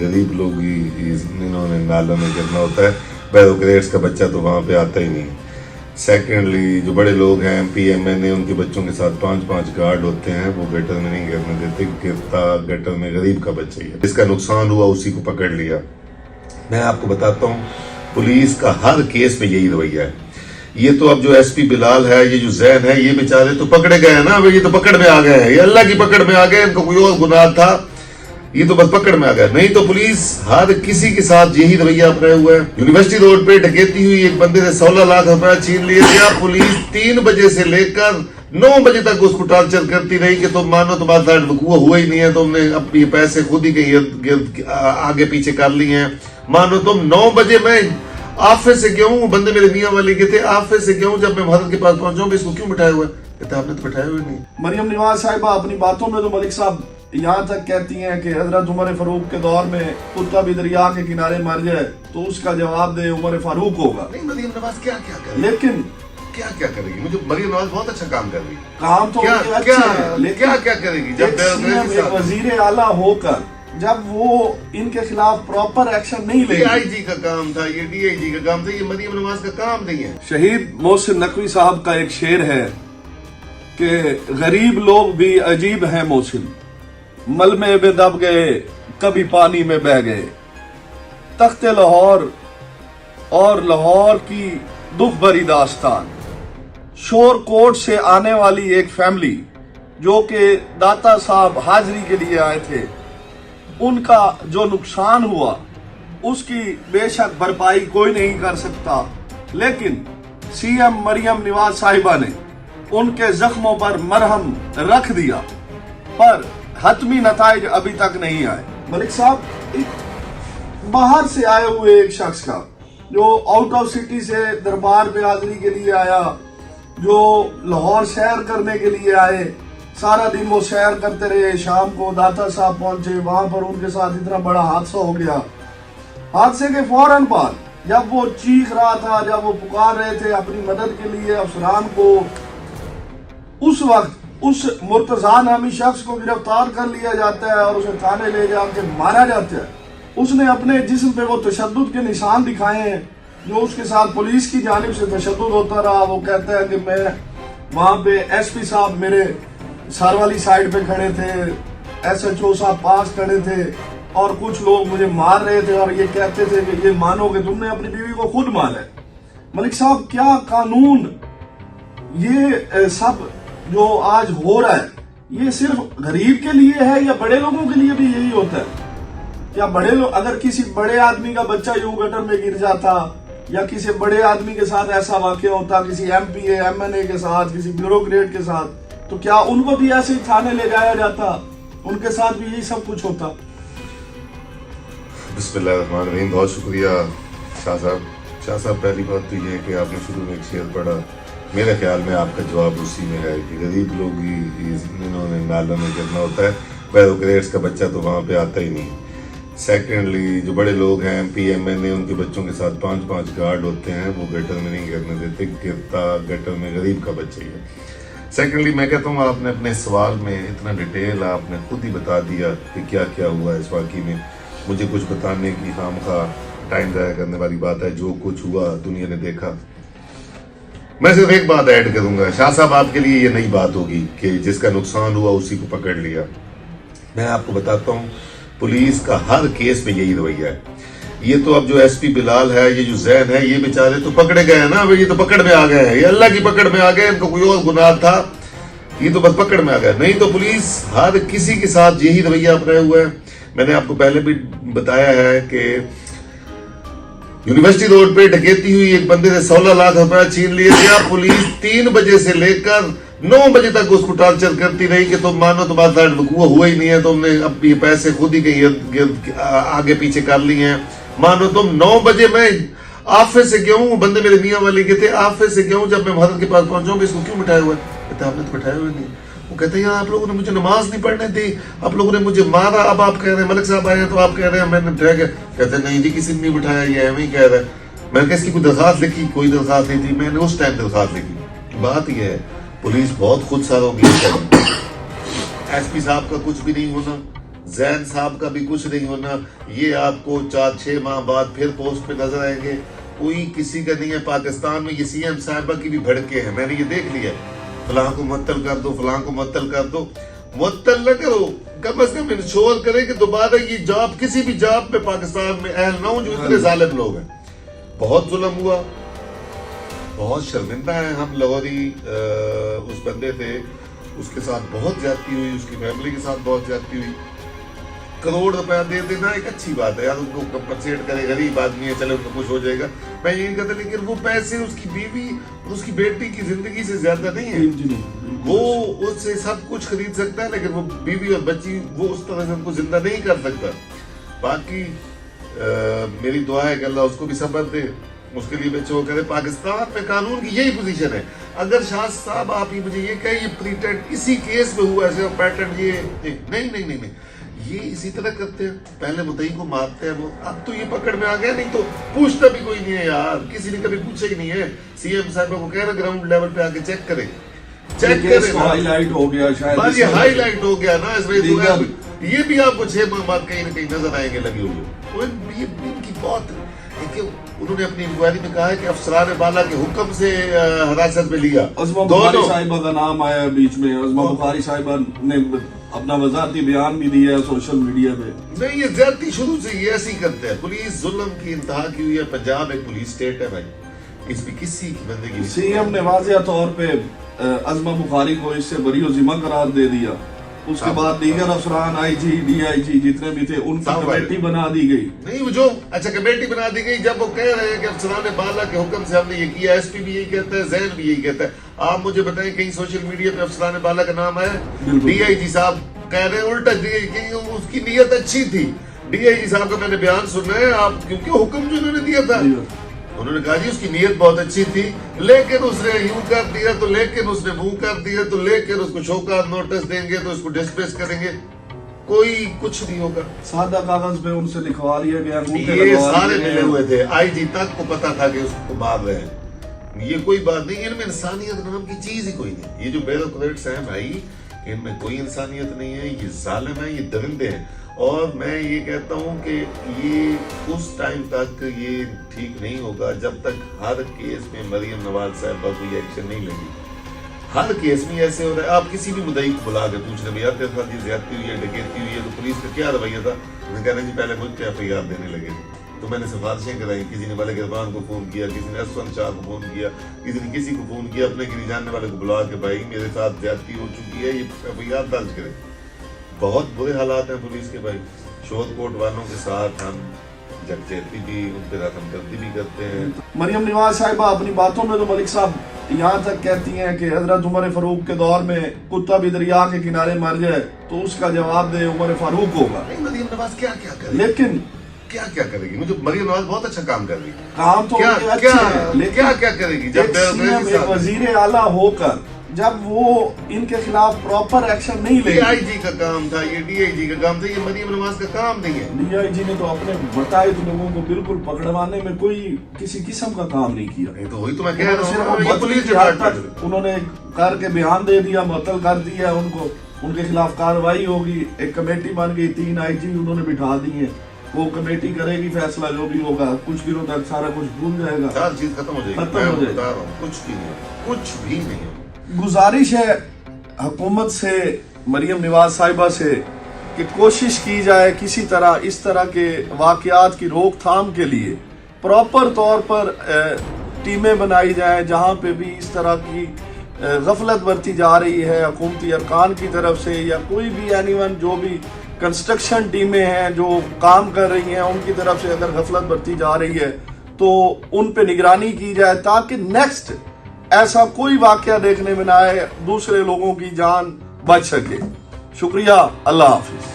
गरीब लोग ही इन्होंने नालों में गिरना होता है। बैरोक्रेट्स का बच्चा तो वहाँ पे आता ही नहीं। सेकेंडली जो बड़े लोग हैं MP MNA उनके बच्चों के साथ 5-5 गार्ड होते हैं, वो गटर में नहीं गिरने देते। गिरता गटर में गरीब का बच्चा ही है। जिसका नुकसान हुआ उसी को पकड़ लिया। मैं आपको बताता हूँ पुलिस का हर केस में यही रवैया है। ये तो अब जो SP बिलाल है, ये जो जैन है, ये बेचारे तो पकड़े गए हैं ना, ये तो पकड़ में आ गए हैं, ये अल्लाह की पकड़ में आ गए। इनका कोई और गुनाह था, ये तो बस पकड़ में आ गए। नहीं तो पुलिस हर किसी के साथ यही रवैया अपनाए हुए है। यूनिवर्सिटी रोड पे डकैती हुई, एक बंदे ने 16 लाख रुपया छीन लिए थे। पुलिस 3 बजे से लेकर 9 बजे तक उसको टॉर्चर करती रही कि तुम मानो तुम्हारे साथ वकूआ हुआ ही नहीं है, तुमने अपने पैसे खुद ही कहीं आगे पीछे कर लिए हैं। मानो तुम 9 बजे में ऑफिस से क्यों, बंदे मेरे मियां वाले के थे, ऑफिस से क्यों जब मैं भारत के पास पहुंचा हूं, इसको क्यों बिठाया हुआ है? कहते आपने तो बिठाया हुआ नहीं। मरियम नवाज साहिबा अपनी बातों में तो मलिक साहब यहाँ तक कहती हैं कि हजरत उमर फारूक के दौर में कुत्ता भी दरिया के किनारे मर जाए तो उसका जवाब दे उमर फारूक होगा। नहीं, मरियम नवाज क्या क्या करेगी, लेकिन क्या करेगी? मुझे मरियम नवाज बहुत अच्छा काम कर रही है। काम तो क्या अच्छे हैं, लेकिन क्या करेगी जब वजीर आला होकर जब वो इनके खिलाफ प्रॉपर एक्शन नहीं लेगी। DIG का काम था, ये DIG का काम था, ये मरियम नवाज का काम नहीं है। शहीद मोहसिन नकवी साहब का एक शेर है कि गरीब लोग भी अजीब हैं मोहसिन, मलमे में दब गए कभी पानी में बह गए। तख्ते लाहौर और लाहौर की दुख भरी दास्तान। शोर कोट से आने वाली एक फैमिली जो कि दाता साहब हाजिरी के लिए आए थे, उनका जो नुकसान हुआ उसकी बेशक भरपाई कोई नहीं कर सकता, लेकिन CM मरियम नवाज साहिबा ने उनके जख्मों पर मरहम रख दिया, पर हतमी नताइज अभी तक नहीं आए। मलिक साहब, एक बाहर से आए हुए एक शख्स का जो आउट ऑफ सिटी से दरबार पे हाजिरी के लिए आया, जो लाहौर सैर करने के लिए आए, सारा दिन वो सैर करते रहे, शाम को दाता साहब पहुंचे, वहां पर उनके साथ इतना बड़ा हादसा हो गया। हादसे के फौरन बाद जब वो चीख रहा था, जब वो पुकार रहे थे अपनी मदद के लिए अफसरान को, उस वक्त उस मुर्तजा नामी शख्स को गिरफ्तार कर लिया जाता है और उसे थाने ले जाके मारा जाता है। उसने अपने जिस्म पे वो तशद्दुद के निशान दिखाए हैं जो उसके साथ पुलिस की जानिब से तशद्दुद होता रहा। वो कहता है कि मैं वहां पे SP साहब मेरे सर वाली साइड पे खड़े थे, SHO साहब पास खड़े थे और कुछ लोग मुझे मार रहे थे और ये कहते थे कि ये मानो कि तुमने अपनी बीवी को खुद मारा है। मलिक साहब, क्या कानून ये सब जो आज हो रहा है, ये सिर्फ गरीब के लिए है या बड़े लोगों के लिए भी यही होता है? क्या बड़े लोग, अगर किसी बड़े आदमी का बच्चा यूं गटर में गिर जाता या किसी बड़े आदमी के साथ ऐसा वाकया होता, किसी MP MNA के साथ, किसी ब्यूरोक्रेट के साथ, तो क्या उनको भी ऐसे ही थाने ले जाया जाता, उनके साथ भी यही सब कुछ होता? बिस्मिल्लाहिर्रहमानिर्रहीम। बहुत शुक्रिया शाह साहब। शाह साहब, पहली बात तो ये है कि आपने शुरू में एक शेर पढ़ा, मेरे ख्याल में आपका जवाब उसी में है कि गरीब लोग ही इन्होंने नालों में गिरना होता है। बैरोक्रेट्स का बच्चा तो वहाँ पे आता ही नहीं। सेकेंडली जो बड़े लोग हैं MP MNA उनके बच्चों के साथ 5-5 गार्ड होते हैं, वो गटर में नहीं गिरने देते। गिरता गटर में गरीब का बच्चा ही है। सेकेंडली मैं कहता हूँ आपने अपने सवाल में इतना डिटेल आपने खुद ही बता दिया कि क्या क्या हुआ इस वाकई में। मुझे कुछ बताने की खामखा टाइम ज़ाया करने वाली बात है। जो कुछ हुआ दुनिया ने देखा। मैं सिर्फ एक बात ऐड करूंगा, शाह साहब आपके लिए ये नई बात होगी कि जिसका नुकसान हुआ उसी को पकड़ लिया। मैं आपको बताता हूँ पुलिस का हर केस में यही रवैया है। ये तो अब जो SP बिलाल है, ये जो जैन है, ये बेचारे तो पकड़े गए हैं ना, ये तो पकड़ में आ गए हैं, ये अल्लाह की पकड़ में आ गए। इनका कोई और गुनाह था, ये तो बस पकड़ में आ गए। नहीं तो पुलिस हर किसी के साथ यही रवैया अपनाए हुए है। मैंने आपको पहले भी बताया है कि यूनिवर्सिटी रोड पे डकैती हुई, एक बंदे ने 16 लाख रुपया छीन लिए थे। पुलिस 3 बजे से लेकर 9 बजे तक उसको टॉर्चर करती रही कि तुम मानो तुम्हारे साथ वकूआ हुआ ही नहीं है, तुमने अपने पैसे खुद ही कहीं आगे पीछे कर लिए हैं। मानो तुम 9 बजे में ऑफिस से क्यों, बंदे मेरे मियां वाले के थे, ऑफिस से क्यों जब मैं भारत के पास पहुंचा हूं, इसको क्यों बिठाया हुआ है? कहते आपने तो बिठाया हुआ नहीं। वो कहते हैं यार आप लोगों ने मुझे नमाज नहीं पढ़ने दी, आप लोगों ने मुझे मारा, अब आप कह रहे हैं मलिक साहब आए हैं तो आप कह रहे हैं मैंने बिठाया गया। कहते हैं नहीं जी किसी ने नहीं बिठाया, ये एवं ही कह रहा है। मैंने कहा इसकी कोई दरखास्त लिखी? कोई दरखास्त नहीं थी। मैंने उस टाइम दरखास्त लिखी। बात यह है पुलिस बहुत खुद सार होगी। SP साहब का कुछ भी नहीं होना, زین صاحب کا بھی کچھ نہیں ہونا. یہ آپ کو 4-6 ماہ بعد پھر پوسٹ پہ نظر آئیں گے. کوئی کسی کا نہیں ہے پاکستان میں. یہ سی ایم صاحبہ کی بھی بھڑکے ہیں, میں نے یہ دیکھ لیا. فلاں کو معطل کر دو, فلاں کو معطل کر دو. معطل نہ کرو, کم از کم انشور کرے کہ دوبارہ یہ جاب کسی بھی جاب پہ پاکستان میں اہل نہ ہوں جو اتنے ظالم لوگ ہیں. بہت ظلم ہوا, بہت شرمندہ ہیں ہم. لاہوری اس بندے تھے, اس کے ساتھ بہت زیادتی ہوئی, اس کی فیملی کے ساتھ بہت زیادتی ہوئی. کروڑ روپیہ دے دینا ایک اچھی بات ہے یار, ان کو کمپنسیٹ کرے, غریب آدمی ہے, چلے ان کو کچھ ہو جائے گا, میں یہ نہیں کہتا. لیکن وہ پیسے اس کی بیوی اور اس کی بیٹی کی زندگی سے زیادہ نہیں ہے. وہ اس سے سب کچھ خرید سکتا ہے, لیکن وہ بیوی اور بچی وہ اس طرح سے ان کو زندہ نہیں کر سکتا. باقی میری دعا ہے کہ اللہ اس کو بھی صبر دے, اس کے لیے بچے وہ کرے. پاکستان میں قانون کی یہی پوزیشن ہے. اگر شاہ صاحب آپ ہی مجھے یہ کہیں یہ پریٹینڈ اسی کیس میں ہوا ایسے پیٹرن, یہ نہیں, یہ اسی طرح کرتے ہیں, پہلے مدعی کو مارتے ہیں وہ. اب تو یہ پکڑ میں آ گیا, نہیں تو پوچھتا بھی کوئی نہیں ہے یار, کسی نے کبھی پوچھا ہی نہیں ہے. سی ایم صاحب کو کہہ رہا گراؤنڈ لیول پہ آ کے چیک کرے ہائی لائٹ ہو گیا شاید. بس یہ ہائی لائٹ ہو گیا نا, اس میں یہ بھی آپ کو 6 ماہ بعد کہیں نہ کہیں نظر آئیں گے لگے ہوئے. یہ ان کی بہت, انہوں نے اپنی انکوائری میں کہا ہے کہ افسران بالا کے حکم سے حراست میں لیا. عظمہ بخاری صاحبہ کا نام آیا بیچ میں. عظمہ بخاری صاحبہ نے اپنا وضاحتی بیان بھی دیا ہے سوشل میڈیا پہ. نہیں, یہ زیادتی شروع سے یہ ایسی کرتے ہیں. پولیس ظلم کی انتہا کی ہوئی ہے. پنجاب ایک پولیس اسٹیٹ ہے بھائی, اس پہ کسی کی بندگی. سی ایم نے واضح طور پہ عظمہ بخاری کو اس سے بری و ذمہ قرار دے دیا. اس کے بعد دیگر افسران آئی جی, ڈی آئی جی جتنے بھی تھے ان کی کمیٹی بنا دی گئی. نہیں, وہ جو اچھا کمیٹی بنا دی گئی, جب وہ کہہ رہے ہیں کہ افسران بالا کے حکم سے ہم نے یہ کیا. ایس پی بھی یہی کہتا ہے, زین بھی یہی کہتا ہے. آپ مجھے بتائیں کہیں سوشل میڈیا پہ افسران بالا کا نام آیا؟ ڈی آئی جی صاحب کہہ رہے ہیں الٹا, اس کی نیت اچھی تھی. ڈی آئی جی صاحب کا میں نے بیان سنا ہے آپ, کیونکہ حکم جو انہوں نے دیا تھا انہوں نے کہا جی اس کی نیت بہت اچھی تھی, لیکن اس نے یوں کر دیا تو, لیکن اس نے منہ کر دیا تو, لیکن اس کو شوکات نوٹس دیں گے تو اس کو ڈسپیس کریں گے. کوئی کچھ نہیں ہوگا. سادہ کاغذ پہ ان سے لکھوا لیا گیا. یہ سارے ملے ہوئے تھے, آئی جی تک کو پتا تھا کہ اس کو مار رہے ہیں. یہ کوئی بات نہیں, ان میں انسانیت نام کی چیز ہی کوئی نہیں. یہ جو بیوروکریٹس ہیں بھائی, ان میں کوئی انسانیت نہیں ہے. یہ ظالم ہیں, یہ درندے ہیں. اور میں یہ کہتا ہوں کہ یہ اس ٹائم تک یہ ٹھیک نہیں ہوگا جب تک ہر کیس میں مریم نواز صاحبہ کوئی ایکشن نہیں لگی. ہر کیس میں ایسے ہو رہا ہے. آپ کسی بھی مدعی کو بلا کے پوچھ رہے بھیا تیرے ساتھ یہ زیادتی ہوئی ہے, ڈکیتی ہوئی ہے, تو پولیس کا کیا رویہ تھا؟ انہوں نے کہا جی پہلے مجھ پہ FIR دینے لگے تو میں نے سفارشیں کرائی. کسی نے ملک عرفان کو فون کیا, کسی نے اسفند شاہ کو فون کیا, کسی نے کسی کو فون کیا, اپنے گری جاننے والے کو بلا کے بھائی میرے ساتھ زیادتی ہو چکی ہے, یہ FIR درج کرے. بہت برے حالات ہیں پولیس کے بھائی. شور کوٹ والوں کے ساتھ ہم یکجہتی بھی, ان پہ ہمدردی بھی کرتے ہیں. مریم نواز صاحبہ اپنی باتوں میں تو ملک صاحب یہاں تک کہتی ہیں کہ حضرت عمر فاروق کے دور میں کتا بھی دریا کے کنارے مر جائے تو اس کا جواب دے عمر فاروق ہوگا. نہیں, مریم نواز کیا کرے, لیکن کیا کرے گی؟ مجھے مریم نواز بہت اچھا کام کر رہی ہے. کام تو کیا کرے گی جب ایک وزیر اعلیٰ ہو کر جب وہ ان کے خلاف پراپر ایکشن نہیں لے. ڈی آئی جی کا کام تھا, یہ ڈی آئی جی کا کام تھا, یہ مریم نواز کا کام نہیں ہے. ڈی آئی جی نے تو اپنے متعدد لوگوں کو بالکل پکڑوانے میں کوئی کسی قسم کا کام نہیں کیا. تو وہی تو میں کہہ رہا ہوں, انہوں نے کر کے بیان دے دیا, معطل کر دیا ان کو, ان کے خلاف کارروائی ہوگی. ایک کمیٹی بن گئی, 3 آئی جی انہوں نے بٹھا دی ہیں, وہ کمیٹی کرے گی فیصلہ جو بھی ہوگا. کچھ دنوں تک سارا کچھ بھول جائے گا, ہر چیز ختم ہو جائے گی. کچھ بھی نہیں. گزارش ہے حکومت سے, مریم نواز صاحبہ سے, کہ کوشش کی جائے کسی طرح اس طرح کے واقعات کی روک تھام کے لیے پراپر طور پر ٹیمیں بنائی جائیں جہاں پہ بھی اس طرح کی غفلت برتی جا رہی ہے حکومتی ارکان کی طرف سے, یا کوئی بھی اینی ون جو بھی کنسٹرکشن ٹیمیں ہیں جو کام کر رہی ہیں ان کی طرف سے اگر غفلت برتی جا رہی ہے تو ان پہ نگرانی کی جائے تاکہ نیکسٹ ایسا کوئی واقعہ دیکھنے میں نہ آئے, دوسرے لوگوں کی جان بچ سکے. شکریہ, اللہ حافظ.